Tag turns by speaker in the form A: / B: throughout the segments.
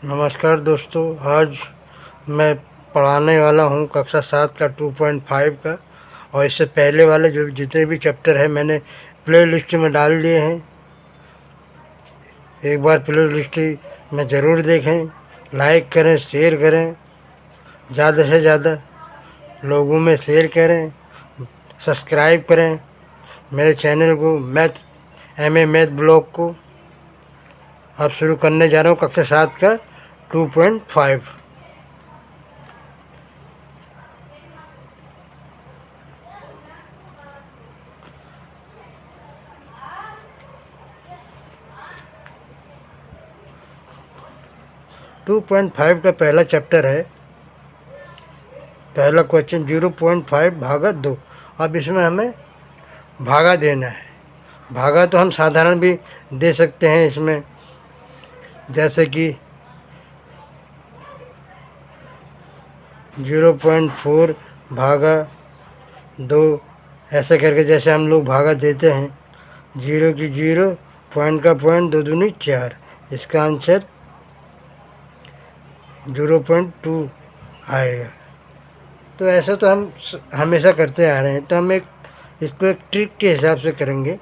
A: नमस्कार दोस्तों, आज मैं पढ़ाने वाला हूँ कक्षा 7 का 2.5 का। और इससे पहले वाले जो जितने भी चैप्टर हैं मैंने प्ले लिस्ट में डाल दिए हैं। एक बार प्ले लिस्ट में ज़रूर देखें, लाइक करें, शेयर करें, ज़्यादा से ज़्यादा लोगों में शेयर करें, सब्सक्राइब करें मेरे चैनल को, MA मैथ ब्लॉग को। अब शुरू करने जा रहा हूँ कक्षा 7 का 2.5। 2.5 का पहला चैप्टर है। पहला क्वेश्चन 0.5 भागा 2। अब इसमें हमें भागा देना है। भागा तो हम साधारण भी दे सकते हैं इसमें, जैसे कि 0.4 भागा 2, ऐसे करके जैसे हम लोग भागा देते हैं। 0 की 0, पॉइंट का पॉइंट, 2 दूनी 4। इसका आंसर 0.2 आएगा। तो ऐसा तो हम हमेशा करते आ रहे हैं, तो हम इसको एक ट्रिक के हिसाब से करेंगे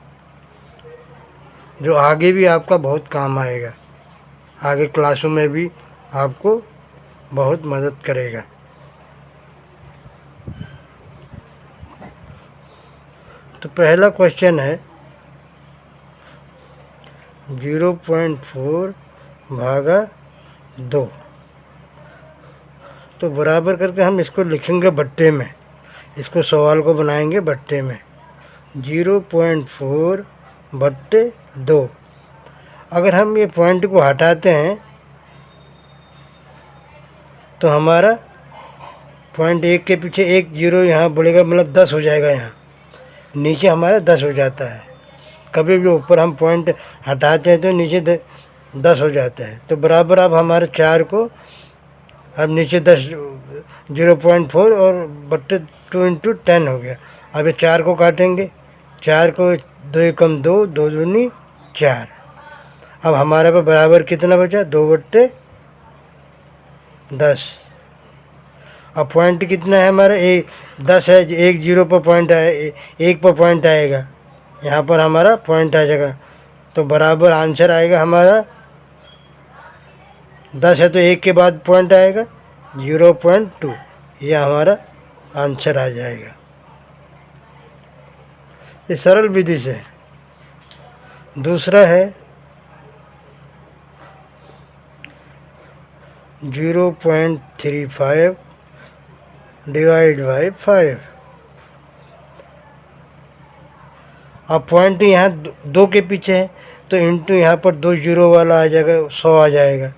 A: जो आगे भी आपका बहुत काम आएगा, आगे क्लासों में भी आपको बहुत मदद करेगा। तो पहला क्वेश्चन है 0.4 भागा 2। तो बराबर करके हम इसको लिखेंगे बट्टे में, इसको सवाल को बनाएंगे बट्टे में। 0.4 बट्टे 2। अगर हम ये पॉइंट को हटाते हैं तो हमारा पॉइंट 1 के पीछे 1 0 यहाँ बढ़ेगा, मतलब 10 हो जाएगा। यहाँ नीचे हमारा 10 हो जाता है। कभी भी ऊपर हम पॉइंट हटाते हैं तो नीचे 10 हो जाता है। तो बराबर अब हमारे 4 को, अब नीचे 10, 0.4 और बट्टे 2 × 10 हो गया। अब ये 4 को काटेंगे, 4 को 2 एकम 2, 2 दूनी 4। अब हमारे पास बराबर कितना बचा? 2/10। अब पॉइंट कितना है हमारा? 10 है। 1 0 पर पॉइंट आए, 1 पर पॉइंट आएगा, यहाँ पर हमारा पॉइंट आ जाएगा। तो बराबर आंसर आएगा हमारा 10 है तो 1 के बाद पॉइंट आएगा 0.2। ये हमारा आंसर आ जाएगा। ये सरल विधि से है। दूसरा है 0.35 डिवाइड बाई 5। अब पॉइंट यहाँ 2 के पीछे है तो इंटू यहाँ पर 2 0 वाला आ जाएगा, 100 आ जाएगा।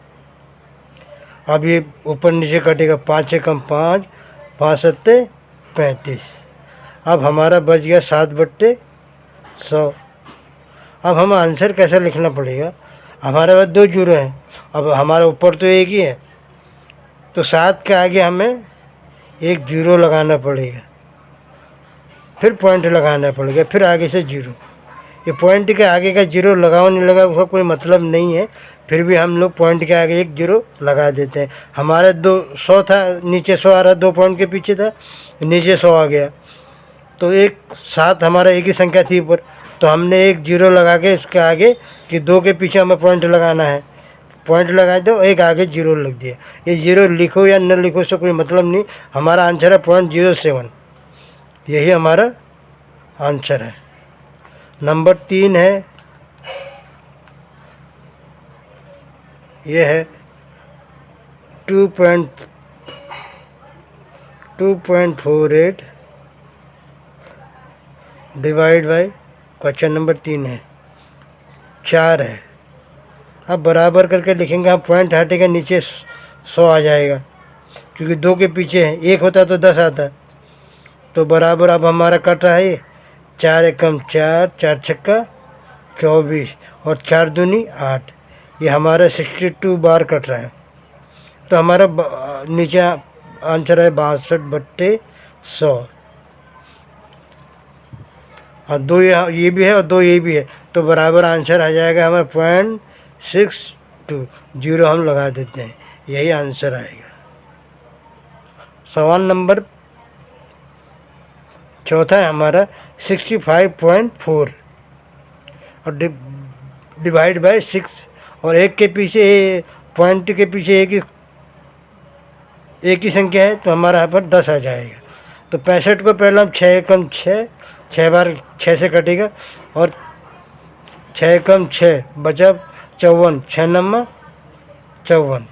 A: अब ये ऊपर नीचे कटेगा, 5 एकम 5, 5 सत्ते 35। अब हमारा बच गया 7/100। अब हमें आंसर कैसे लिखना पड़ेगा? हमारे पास 2 0 हैं, अब हमारा ऊपर तो एक ही है, तो 7 के आगे हमें 1 0 लगाना पड़ेगा, फिर पॉइंट लगाना पड़ेगा, फिर आगे से 0। ये पॉइंट के आगे का 0 लगाओ नहीं लगाओ उसका कोई मतलब नहीं है, फिर भी हम लोग पॉइंट के आगे 1 0 लगा देते हैं। हमारा 200 था, नीचे 100 आ रहा, 2 पॉइंट के पीछे था, नीचे 100 आ गया। तो एक 7 हमारा एक ही संख्या थी ऊपर, तो हमने 1 0 लगा के इसके आगे कि 2 के पीछे हमें पॉइंट लगाना है, पॉइंट लगा दो, एक आगे 0 लग दिया। ये 0 लिखो या न लिखो उससे कोई मतलब नहीं, हमारा आंसर है 0.07। यही हमारा आंसर है। नंबर 3 है, ये है 2.48 डिवाइड बाई, क्वेश्चन नंबर 3 है, 4 है। अब बराबर करके लिखेंगे, हम पॉइंट हटेगा नीचे 100 आ जाएगा, क्योंकि 2 के पीछे है, 1 होता तो 10 आता। तो बराबर अब हमारा कट रहा है ये 4 एकम 4, 4 छक्का 24 और 4 दूनी 8। ये हमारा 62 बार कट रहा है। तो हमारा नीचे आंसर है 62/100। और 2 ये भी है और 2 ये भी है, तो बराबर आंसर आ जाएगा हमारा 0.6 2, जीरो हम लगा देते हैं, यही आंसर आएगा। सवाल नंबर चौथा है हमारा 65.4 और डिवाइड बाय 6, और एक के पीछे पॉइंट के पीछे एक ही संख्या है, तो हमारा यहाँ पर 10 आ जाएगा। तो 65 को पहले हम 6 कम 6, 6 बार 6 से कटेगा, और 6 कम 6 बचा 54, 6 नंबर 54,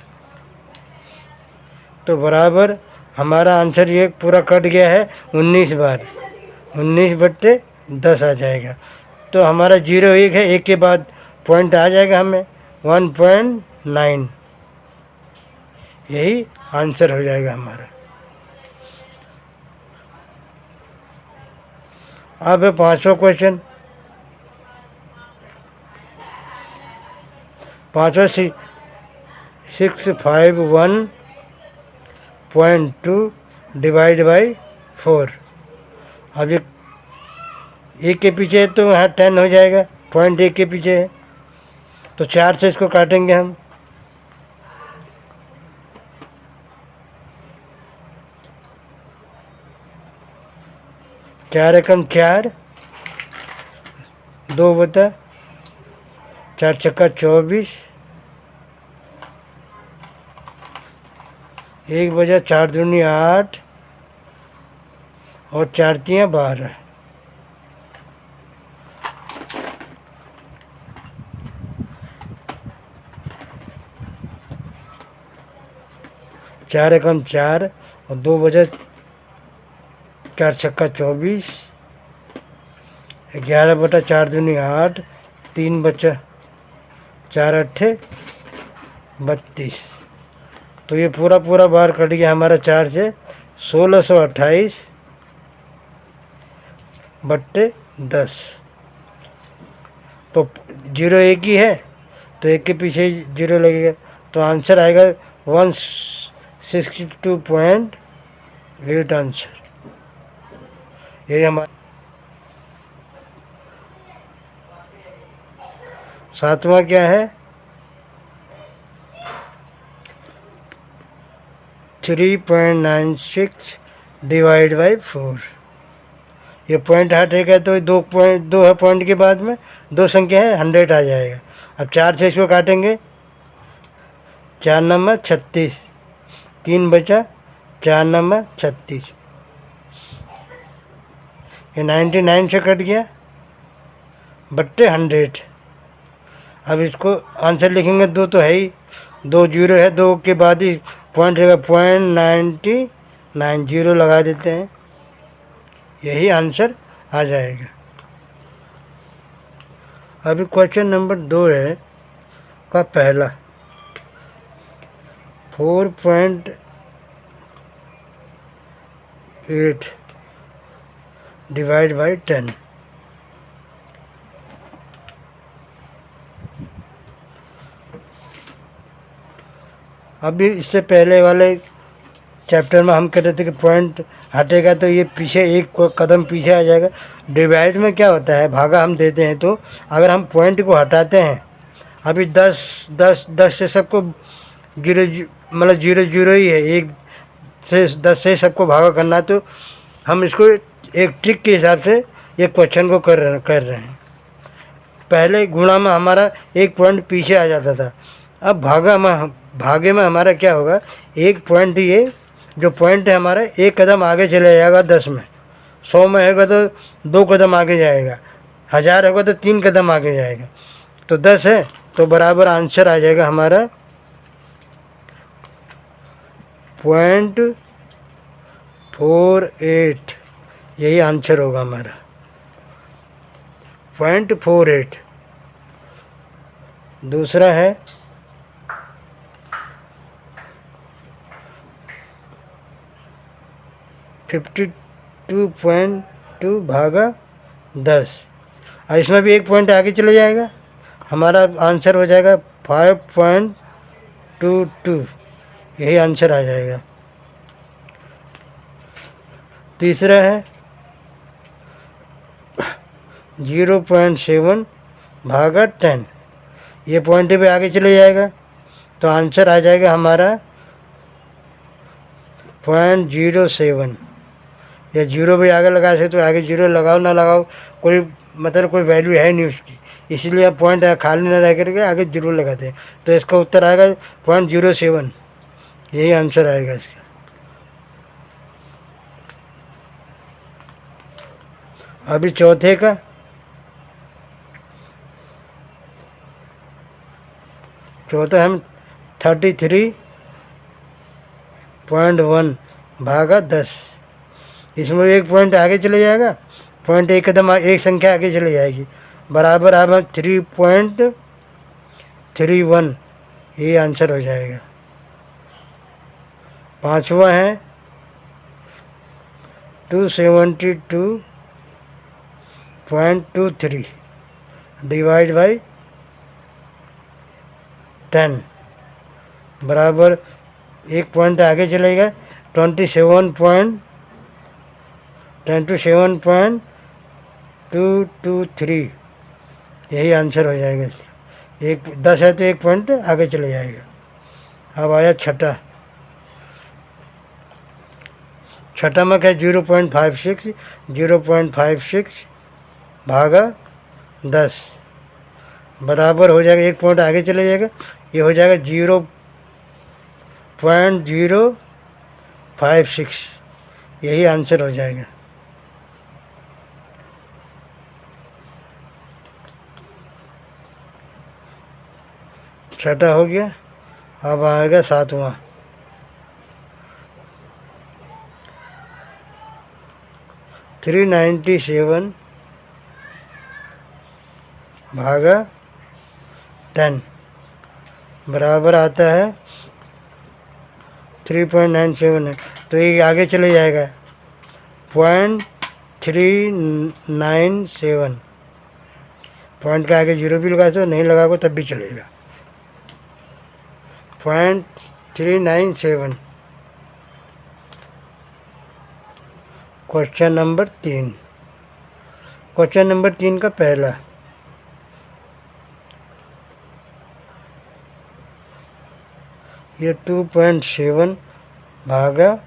A: तो बराबर हमारा आंसर ये पूरा कट गया है 19 बार, 19/10 आ जाएगा। तो हमारा 0 1 है, एक के बाद पॉइंट आ जाएगा हमें 1.9, यही आंसर हो जाएगा हमारा। अब है 5वां क्वेश्चन। 5वां 651.2 डिवाइड बाई 4। अब एक के पीछे है तो यहाँ 10 हो जाएगा, पॉइंट एक के पीछे है, तो 4 से इसको काटेंगे हम। 4 एकम 4, 2 बता 4 छक्का 24, 1 बजा 4 दूनी 8 और 4 तियाँ 12। चार एकम 4 और 2 बजा 4 छक्का 24, 11 बटा 4 दूनी 8, 3 बचा 4 अट्ठे 32। तो ये पूरा बार कट गया हमारा 4 से, 1628/10। तो 0 एक ही है, तो एक के पीछे 0 लगेगा, तो आंसर आएगा 162.8 आंसर। यही हमारा 7वां क्या है 3.96 डिवाइड बाई 4। ये पॉइंट हटेगा तो 2 है, पॉइंट के बाद में 2 संख्या है, 100 आ जाएगा। अब 4 से इसको काटेंगे, 4 नंबर 36, 3 बचा 4 नंबर 36, ये 99 से कट गया बट्टे 100। अब इसको आंसर लिखेंगे, 2 तो है ही, 2 जीरो है, 2 के बाद ही पॉइंट रहेगा, 0.99, 0 लगा देते हैं, यही आंसर आ जाएगा। अभी क्वेश्चन नंबर 2 है का पहला 4.8 डिवाइड बाई 10। अभी इससे पहले वाले चैप्टर में हम कह रहे थे कि पॉइंट हटेगा तो ये पीछे एक कदम पीछे आ जाएगा। डिवाइड में क्या होता है, भागा हम देते हैं, तो अगर हम पॉइंट को हटाते हैं, अभी 10 से सबको जीरो मतलब 0 ही है, 1 से 10 से सबको भागा करना है, तो हम इसको एक ट्रिक के हिसाब से ये क्वेश्चन को कर रहे हैं। पहले गुणा में हमारा एक पॉइंट पीछे आ जाता था, अब भागे में हमारा क्या होगा, एक पॉइंट, ये जो पॉइंट है हमारा एक कदम आगे चले जाएगा 10 में, 100 में होगा तो 2 कदम आगे जाएगा, 1000 होगा तो 3 कदम आगे जाएगा, तो 10 है तो बराबर आंसर आ जाएगा हमारा 0.48, यही आंसर होगा हमारा 0.48। दूसरा है 52.2 भागा 10, और इसमें भी एक पॉइंट आगे चले जाएगा, हमारा आंसर हो जाएगा 5.22, यही आंसर आ जाएगा। तीसरा है 0.7 भागा 10, ये पॉइंट पे आगे चले जाएगा, तो आंसर आ जाएगा हमारा 0.07। या जीरो भी आगे लगा सकते तो आगे जीरो लगाओ ना लगाओ, कोई मतलब कोई वैल्यू है नहीं उसकी, इसीलिए आप पॉइंट खाली ना रह करके आगे जीरो लगाते हैं। तो इसका उत्तर आएगा 0.07, यही आंसर आएगा इसका। अभी चौथे का चौथा हम 33.1 भागा 10। इसमें एक पॉइंट आगे चले जाएगा, पॉइंट एक कदम एक संख्या आगे चले जाएगी, बराबर अब 3.31, ये आंसर हो जाएगा। पांचवा है 272.23 डिवाइड बाई 10, बराबर एक पॉइंट आगे चलेगा 27.223, यही आंसर हो जाएगा इसका। एक 10 है तो एक पॉइंट आगे चले जाएगा। अब आया छठा में क्या 0.56 भागा 10, बराबर हो जाएगा एक पॉइंट आगे चले जाएगा, ये हो जाएगा 0.056, यही आंसर हो जाएगा। छठा हो गया। अब आएगा सातवां। 397 भागा 10, बराबर आता है 3.97 है, तो ये आगे चले जाएगा 0.397, पॉइंट के आगे जीरो भी लगा सो, नहीं लगाओ तब भी चलेगा। 0.397। Question number 3। क्वेश्चन नंबर 3 का पहला, ये 2.7 भागा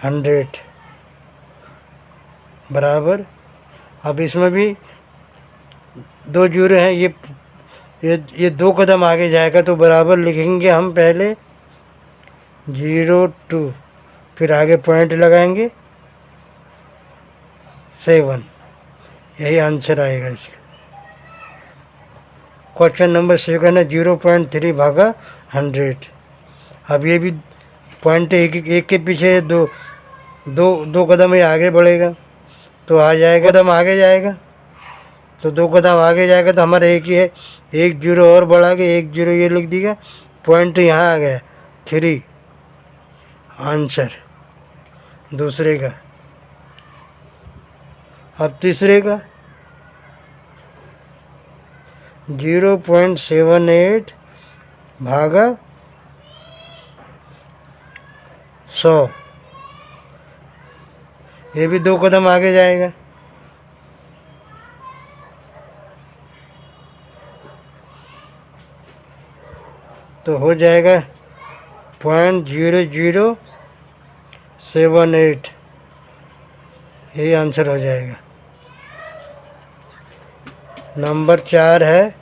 A: 100 बराबर, अब इसमें भी दो जीरो हैं, ये दो कदम आगे जाएगा तो बराबर लिखेंगे हम पहले 0.2, फिर आगे पॉइंट लगाएंगे 7, यही आंसर आएगा इसका। क्वेश्चन नंबर 7 है 0.3 भागा 100। अब ये भी पॉइंट एक के पीछे दो कदम ही आगे बढ़ेगा तो आ जाएगा, कदम आगे जाएगा तो दो कदम आगे जाएगा तो हमारा एक ही है, एक जीरो और बढ़ा के एक जीरो ये लिख दिया, पॉइंट यहाँ आ गया 3, आंसर दूसरे का। अब तीसरे का 0.78 भागा 100, ये भी दो कदम आगे जाएगा तो हो जाएगा 0.0078, यही आंसर हो जाएगा। नंबर 4 है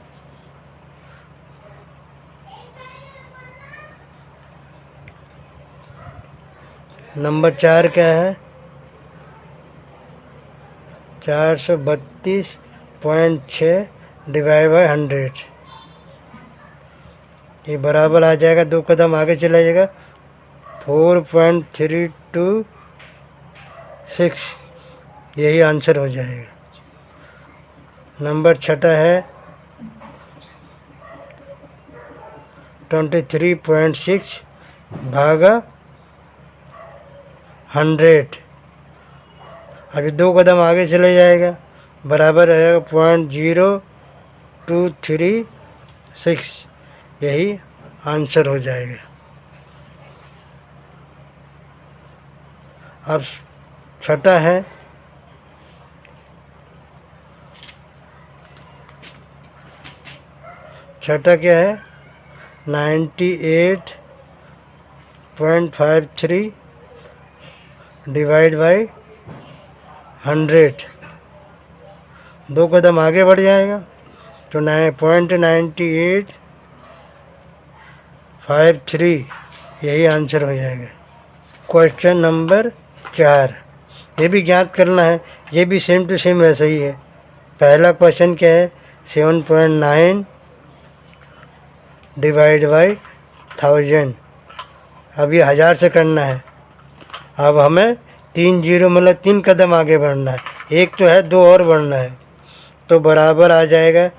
A: नंबर 4 क्या है 432.6 डिवाइड बाई 100, ये बराबर आ जाएगा, दो कदम आगे चला जाएगा 4.326, यही आंसर हो जाएगा। नंबर 6 है 23.6 भागा 100, अभी दो कदम आगे चले जाएगा, बराबर रहेगा 0.0236, यही आंसर हो जाएगा। अब 6 है 6 क्या है 98.53 डिवाइड बाई 100, 2 कदम आगे बढ़ जाएगा तो 9.9853 यही आंसर हो जाएगा। क्वेश्चन नंबर 4, ये भी ज्ञात करना है, ये भी सेम टू सेम वैसा ही है। पहला क्वेश्चन क्या है, 7.9 डिवाइड बाई 1000। अब ये 1000 से करना है। अब हमें 3 जीरो मतलब 3 कदम आगे बढ़ना है, एक तो है 2 और बढ़ना है, तो बराबर आ जाएगा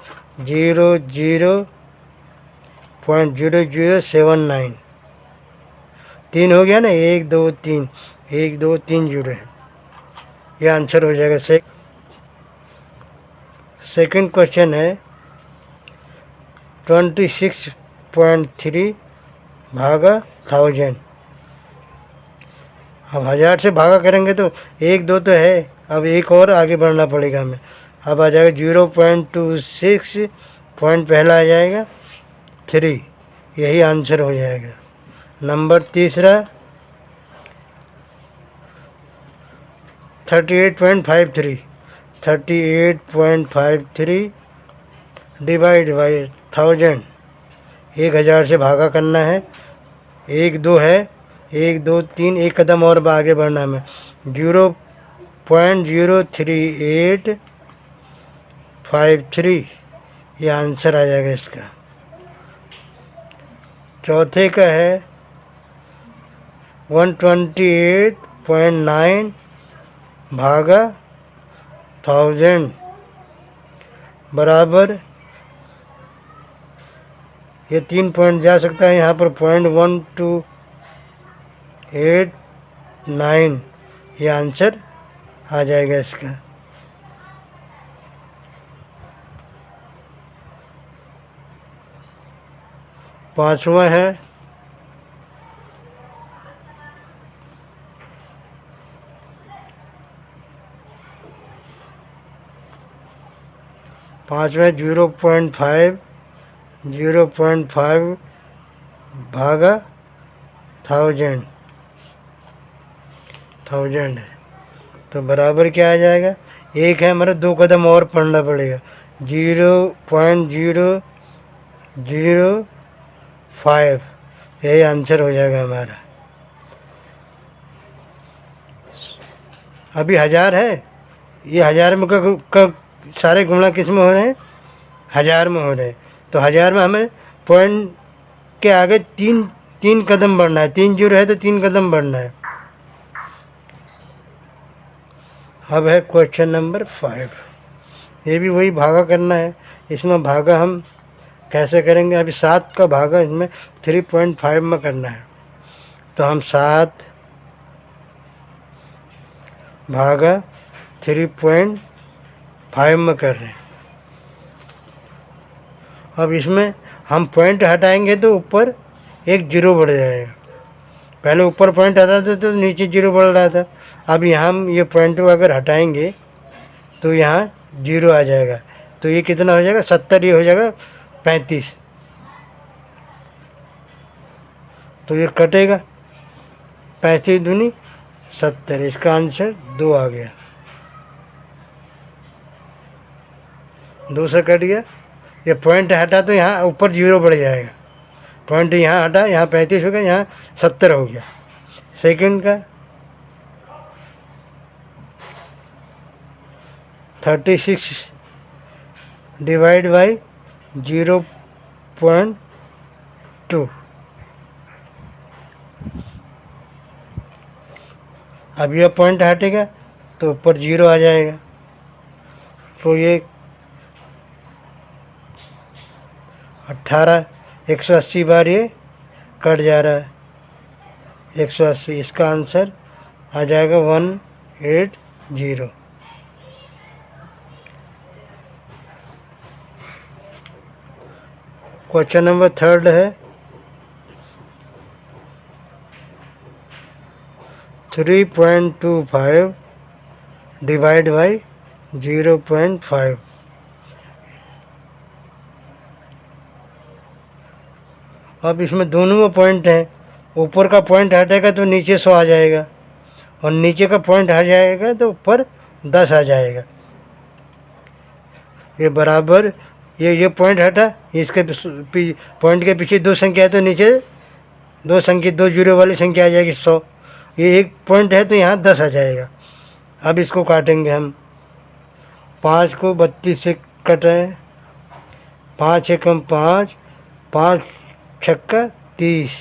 A: 00.0079। 3 हो गया ना, 1 2 3, 1 2 3 जीरो है, ये आंसर हो जाएगा। सेकंड क्वेश्चन है 26.3 भागा 1000। अब 1000 से भागा करेंगे तो 1 2 तो है, अब एक और आगे बढ़ना पड़ेगा हमें। अब आ जाएगा 0.26 पॉइंट पहला आ जाएगा 3, यही आंसर हो जाएगा। नंबर तीसरा 38.53 डिवाइड बाई 1000, 1000 से भागा करना है, 1 2 है, 1 2 3, एक कदम और आगे बढ़ना है, 0.03853 ये आंसर आ जाएगा इसका। चौथे का है 128.9 भागा 1000 बराबर, ये 3 पॉइंट जा सकता है यहाँ पर, 0.1289 ये आंसर आ जाएगा इसका। पांचवा है 0.5 भागा 1000 है, तो बराबर क्या आ जाएगा, एक है हमारा, 2 कदम और पढ़ना पड़ेगा, 0.005 यही आंसर हो जाएगा हमारा। अभी 1000 है, ये 1000 में का सारे गुणा किस में हो रहे हैं, 1000 में हो रहे हैं, तो 1000 में हमें पॉइंट के आगे 3 कदम बढ़ना है, 3 जीरो है तो 3 कदम बढ़ना है। अब है क्वेश्चन नंबर 5, ये भी वही भागा करना है। इसमें भागा हम कैसे करेंगे, अभी 7 का भागा इसमें 3.5 में करना है, तो हम 7 भागा 3.5 में कर रहे हैं। अब इसमें हम पॉइंट हटाएंगे तो ऊपर एक जीरो बढ़ जाएगा, पहले ऊपर पॉइंट आता था तो नीचे जीरो बढ़ रहा था, अब यहाँ हम ये पॉइंट को अगर हटाएंगे तो यहाँ जीरो आ जाएगा, तो ये कितना हो जाएगा, 70, ये हो जाएगा 35, तो ये कटेगा, 35 दूनी 70, इसका आंसर 2 आ गया, 2 से कट गया। ये पॉइंट हटा तो यहाँ ऊपर जीरो बढ़ जाएगा, पॉइंट यहाँ हटा, यहाँ 35 हो गया, यहाँ 70 हो गया। सेकंड का 36 डिवाइड बाई 0.2, अब यह पॉइंट हटेगा तो ऊपर जीरो आ जाएगा, तो ये 18, 180 बार ये कट जा रहा है, 180, इसका आंसर आ जाएगा 180। क्वेश्चन नंबर 3 है 3.25 डिवाइड बाई 0.5। अब इसमें दोनों में पॉइंट हैं, ऊपर का पॉइंट हटेगा तो नीचे 100 आ जाएगा, और नीचे का पॉइंट हट जाएगा तो ऊपर 10 आ जाएगा। ये बराबर, ये पॉइंट हटा, इसके पॉइंट के पीछे 2 संख्या है तो नीचे 2 जीरो वाली संख्या आ जाएगी 100। ये एक पॉइंट है तो यहाँ 10 आ जाएगा। अब इसको काटेंगे हम, 5 को 32 से कटें, 5 एकम 5, 5 छक्का 30,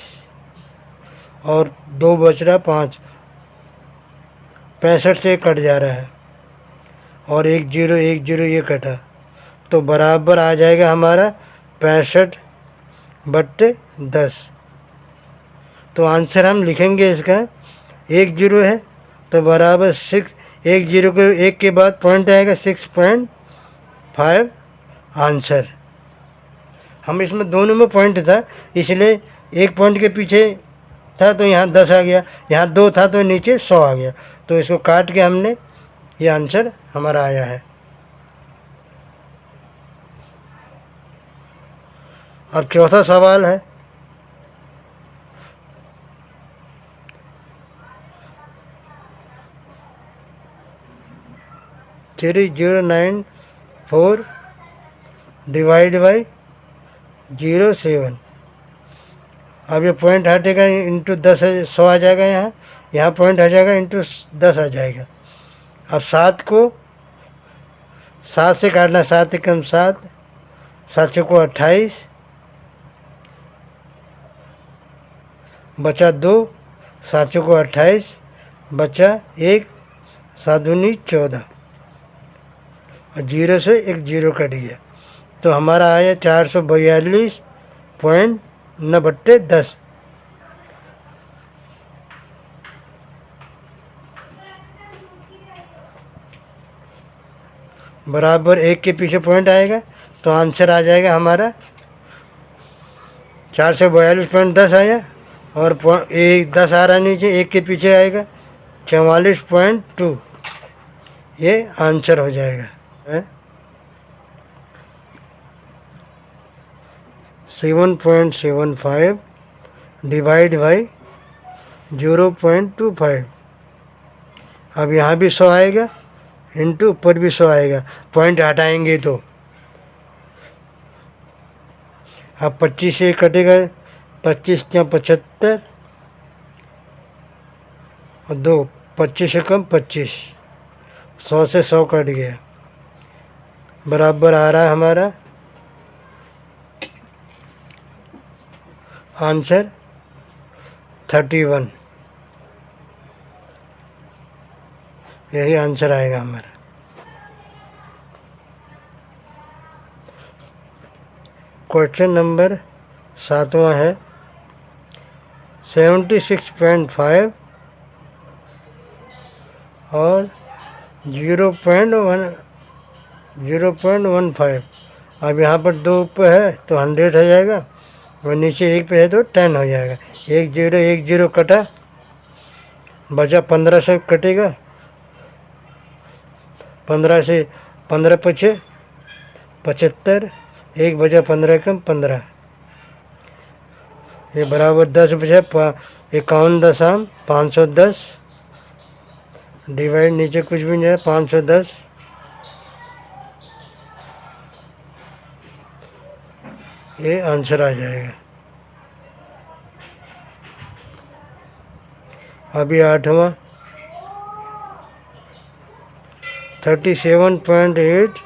A: और 2 बच रहा 5, 65 से कट जा रहा है, और 1 जीरो ये कटा, तो बराबर आ जाएगा हमारा 65/10। तो आंसर हम लिखेंगे इसका, 1 जीरो है तो बराबर 6, 1 जीरो के 1 के बाद पॉइंट आएगा 6.5 आंसर। हम इसमें दोनों में पॉइंट था, इसलिए एक पॉइंट के पीछे था तो यहाँ 10 आ गया, यहाँ 2 था तो नीचे 100 आ गया, तो इसको काट के हमने, ये आंसर हमारा आया है। अब चौथा सवाल है, थ्री 094 डिवाइड बाई 07। अब ये पॉइंट हटेगा इंटू 10 100 आ जाएगा, यहाँ पॉइंट आ जाएगा इंटू 10 आ जाएगा। अब 7 को 7 से काटना, 7 एकम 7, 7 चौको 28, बचा 2, 7 चौको 28, बचा 1, 7 दूनी 14, और 0 से 1 जीरो कट गया, तो हमारा आया 442.9/10। बराबर 1 के पीछे पॉइंट आएगा तो आंसर आ जाएगा हमारा 442.10 आया, और 10 आ रहा नीचे, 1 के पीछे आएगा 44.2, ये आंसर हो जाएगा। 7.75 डिवाइड बाई 0.25। अब यहाँ भी 100 आएगा, इंटू ऊपर भी 100 आएगा, पॉइंट हटाएंगे तो। अब 25 से कटेगा, 25 या 75, और 2, 25 से कम 25, 100 से 100 कट गया, बराबर आ रहा है हमारा आंसर 31। यही आंसर आएगा हमारा। क्वेश्चन नंबर 7वां है, 76.5 और 0.15। अब यहाँ पर 2 पे है तो 100 हो जाएगा, और नीचे 1 पे है तो 10 हो जाएगा। 1 जीरो कटा, बचा 15 से कटेगा, 15 से 15 पचे 75, 1 बचा 15 कम 15, ये बराबर 10 बचा 51.510 डिवाइड, नीचे कुछ भी नहीं है, 510, ये आंसर आ जाएगा। अभी 8वां, 37.8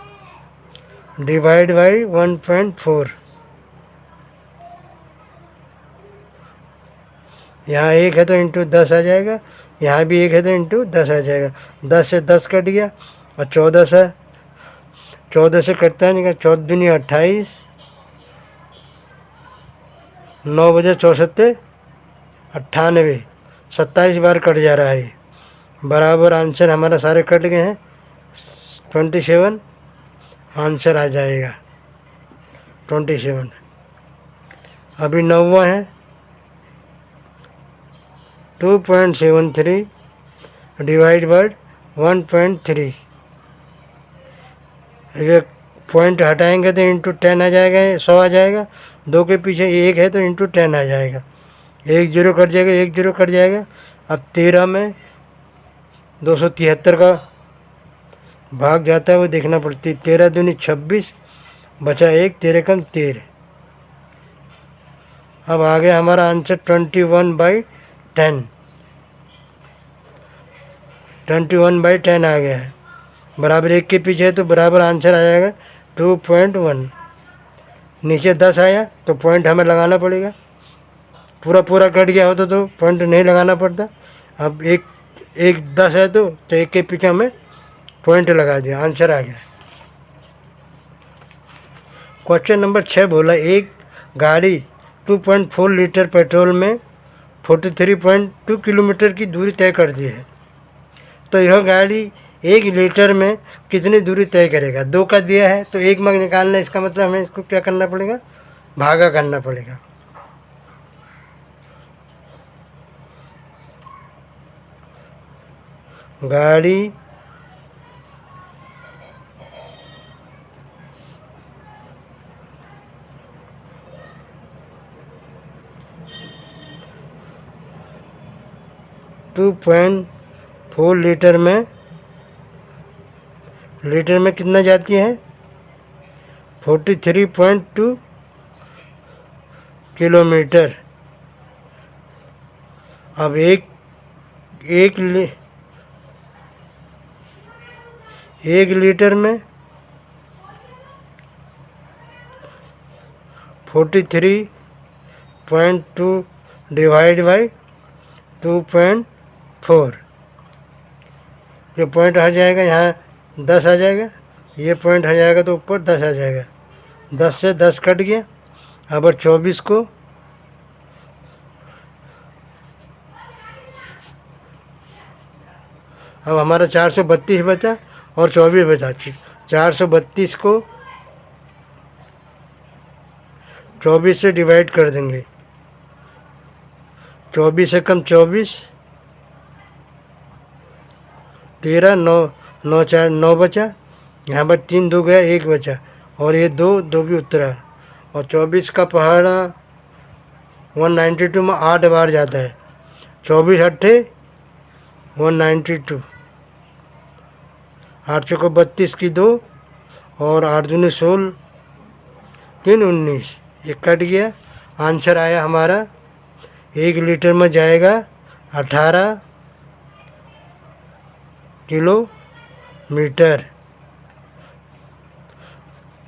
A: डिवाइड बाई 1.4। यहाँ 1 है तो इंटू 10 आ जाएगा, यहाँ भी 1 है तो इंटू 10 आ जाएगा, 10 से 10 कट गया, और 14 से 14 से कटता नहीं, 14 दूनी 28, 9 बजे 64, 98, 27 बार कट जा रहा है, बराबर आंसर हमारा सारे कट गए हैं, 27 आंसर आ जाएगा 27। अभी 9वां है, 2.73 डिवाइड बाई 1.3। ये पॉइंट हटाएंगे तो इंटू 10 आ जाएगा, 100 आ जाएगा। 2 के पीछे 1 है तो इंटू 10 आ जाएगा। 1 जीरो कट जाएगा, 1 जीरो कट जाएगा। अब 13 में 273 का भाग जाता है वो देखना पड़ती है। 13 दूनी 26 बचा 1, 13 कम 13। अब आ गया हमारा आंसर 21/10। 21/10 आ गया है। बराबर 1 के पीछे है तो बराबर आंसर आ जाएगा 2.1। नीचे 10 आया तो पॉइंट हमें लगाना पड़ेगा। पूरा पूरा कट गया होता तो पॉइंट नहीं लगाना पड़ता। अब एक 10 है तो 1 के पीछे हमें पॉइंट लगा दिया, आंसर आ गया। क्वेश्चन नंबर 6 बोला एक गाड़ी 2.4 लीटर पेट्रोल में 43.2 किलोमीटर की दूरी तय करती है, तो यह गाड़ी 1 लीटर में कितनी दूरी तय करेगा। 2 का दिया है तो 1 में निकालना है, इसका मतलब हमें इसको क्या करना पड़ेगा, भागा करना पड़ेगा। गाड़ी 2.4 लीटर में कितना जाती है, 43.2 किलोमीटर। अब एक लीटर में 43.2 डिवाइड बाई 2.4, ये पॉइंट आ जाएगा, यहाँ 10 आ जाएगा, ये पॉइंट आ जाएगा तो ऊपर 10 आ जाएगा। 10 से 10 कट गया। अब 24 को अब हमारा 432 बचा और 24 बचा। 432 को 24 से डिवाइड कर देंगे। 24 से कम 24, 13, 9, 9 4 9 बचा। यहाँ पर 3 2 गया, 1 बचा और ये 2 भी उतरा। और 24 का पहाड़ा 192 में 8 बार जाता है। 24 अट्ठे 192, 8 चौको 32 की 2 और 8 दूनी 16, 3 19, ये कट गया। आंसर आया हमारा 1 लीटर में जाएगा 18 किलोमीटर।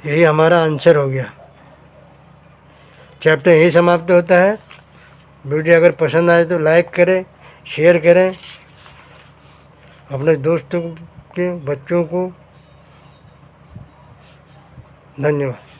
A: यही हमारा आंसर हो गया। चैप्टर यही समाप्त होता है। वीडियो अगर पसंद आए तो लाइक करें, शेयर करें अपने दोस्तों के बच्चों को। धन्यवाद।